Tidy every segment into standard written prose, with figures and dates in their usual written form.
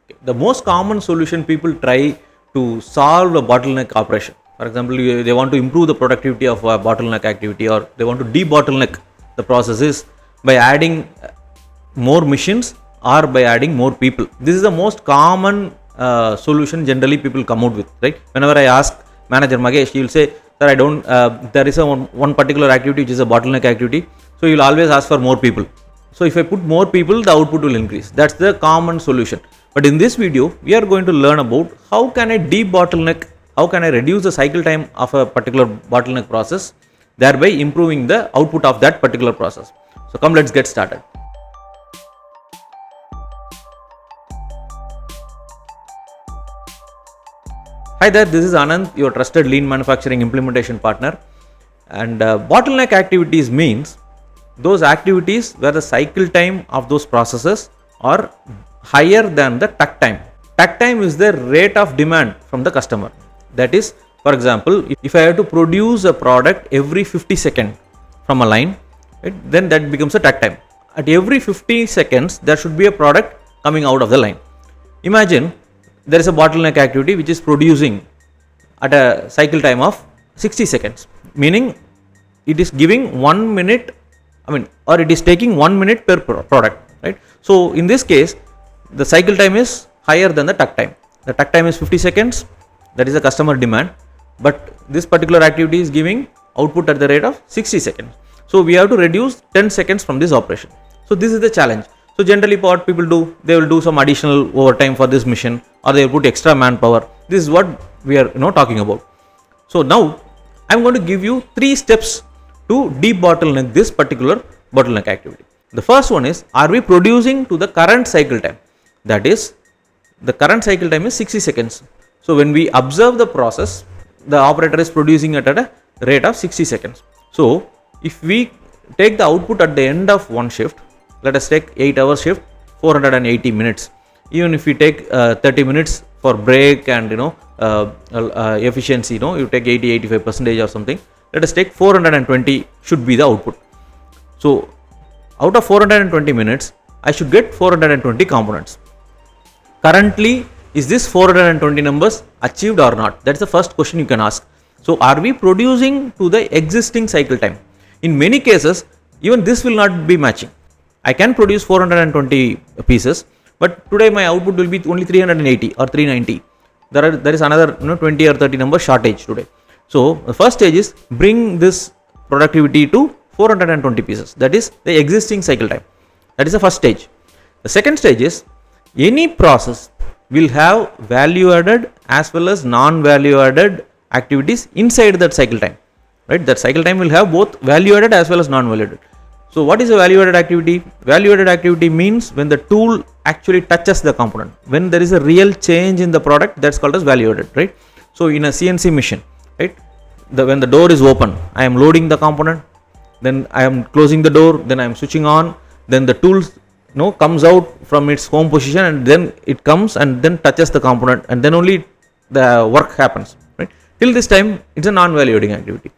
The most common solution people try to solve a bottleneck operation. For example, they want to improve the productivity of a bottleneck activity, or they want to de-bottleneck the processes by adding more machines or by adding more people. This is the most common solution generally people come out with, right? Whenever I ask manager Magesh, he will say, sir, I don't, there is one particular activity which is a bottleneck activity, so you will always ask for more people. So if I put more people, the output will increase. That's the common solution. But in this video, we are going to learn about how can I de-bottleneck, how can I reduce the cycle time of a particular bottleneck process, thereby improving the output of that particular process. So come, let's get started. Hi there, this is Anand, your trusted lean manufacturing implementation partner. And bottleneck activities means those activities where the cycle time of those processes are higher than the takt time. Takt time is the rate of demand from the customer. That is, for example, if I have to produce a product every 50 seconds from a line, right, then that becomes a takt time. At every 50 seconds, there should be a product coming out of the line. Imagine there is a bottleneck activity which is producing at a cycle time of 60 seconds, meaning it is giving 1 minute, or it is taking 1 minute per product, right? So in this case, the cycle time is higher than the takt time. The takt time is 50 seconds, that is the customer demand, but this particular activity is giving output at the rate of 60 seconds. So we have to reduce 10 seconds from this operation. So this is the challenge. So generally what people do, they will do some additional overtime for this mission, or they will put extra manpower. This is what we are talking about. So now I am going to give you 3 steps to de-bottleneck this particular bottleneck activity. The first one is, are we producing to the current cycle time? That is, the current cycle time is 60 seconds. So when we observe the process, the operator is producing at a rate of 60 seconds. So if we take the output at the end of one shift, let us take 8-hour shift, 480 minutes. Even if we take 30 minutes for break and efficiency, you take 80-85% or something, let us take 420 should be the output. So out of 420 minutes, I should get 420 components. Currently, is this 420 numbers achieved or not? That's the first question you can ask. So are we producing to the existing cycle time? In many cases, even this will not be matching. I can produce 420 pieces, but today my output will be only 380 or 390. There is another 20 or 30 number shortage today. So the first stage is bring this productivity to 420 pieces. That is the existing cycle time. That is the first stage. The second stage is, any process will have value added as well as non-value added activities inside that cycle time. Right? That cycle time will have both value added as well as non-value added. So what is a value added activity? Value added activity means when the tool actually touches the component. When there is a real change in the product, that's called as value added, right? So in a CNC machine, right? When the door is open, I am loading the component, then I am closing the door, then I am switching on, then the tool comes out from its home position, and then it comes and then touches the component, and then only the work happens, right? Till this time, it's a non-value adding activity.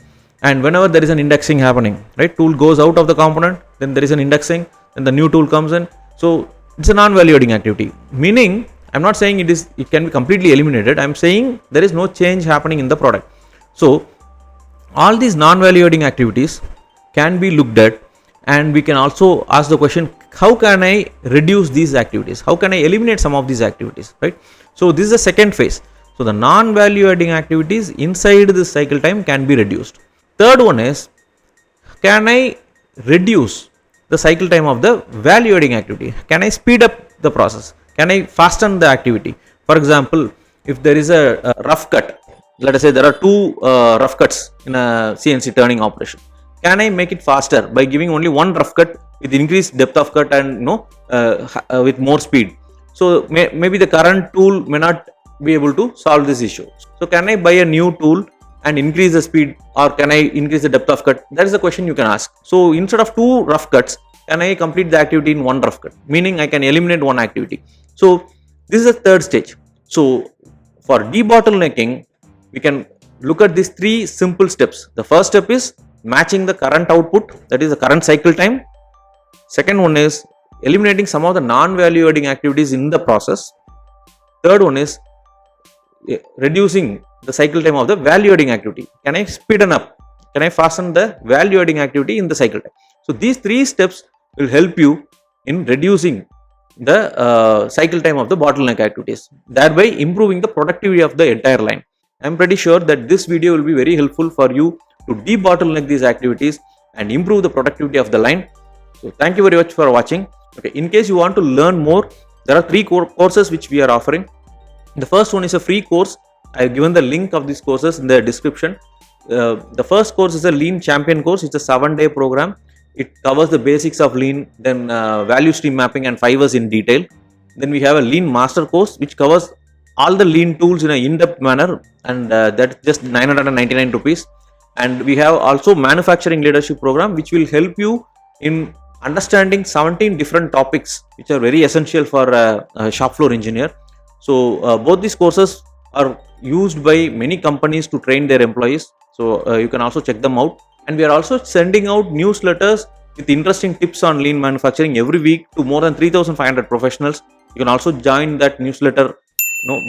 And whenever there is an indexing happening, right, tool goes out of the component, then there is an indexing, then the new tool comes in. So it's a non-value adding activity. Meaning, I'm not saying it can be completely eliminated. I'm saying there is no change happening in the product. So all these non-value adding activities can be looked at, and we can also ask the question, how can I reduce these activities? How can I eliminate some of these activities, right? So this is the second phase. So the non-value adding activities inside this cycle time can be reduced. Third one is, can I reduce the cycle time of the value adding activity? Can I speed up the process? Can I fasten the activity? For example, if there is a rough cut, let us say there are 2 rough cuts in a CNC turning operation. Can I make it faster by giving only one rough cut with increased depth of cut and with more speed? So maybe the current tool may not be able to solve this issue. So can I buy a new tool and increase the speed, or can I increase the depth of cut? That is the question you can ask. So instead of 2 rough cuts, can I complete the activity in one rough cut? Meaning I can eliminate one activity. So this is the third stage. So for de-bottlenecking, we can look at these 3 simple steps. The first step is matching the current output, that is the current cycle time. Second one is eliminating some of the non-value adding activities in the process. Third one is reducing the cycle time of the value adding activity. Can I speeden up? Can I fasten the value adding activity in the cycle time? So these 3 steps will help you in reducing the cycle time of the bottleneck activities, thereby improving the productivity of the entire line. I'm pretty sure that this video will be very helpful for you to debottleneck these activities and improve the productivity of the line. So thank you very much for watching. Okay, in case you want to learn more, there are 3 courses which we are offering. The first one is a free course. I have given the link of these courses in the description. The first course is a Lean Champion course. It's a 7-day program. It covers the basics of Lean, then value stream mapping and fibers in detail. Then we have a Lean Master course which covers all the Lean tools in an in-depth manner, and that's just 999 rupees. And we have also Manufacturing Leadership program which will help you in understanding 17 different topics which are very essential for a shop floor engineer. So both these courses are used by many companies to train their employees. So you can also check them out. And we are also sending out newsletters with interesting tips on lean manufacturing every week to more than 3,500 professionals. You can also join that newsletter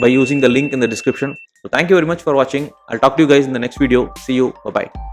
by using the link in the description. So thank you very much for watching. I'll talk to you guys in the next video. See you. Bye-bye.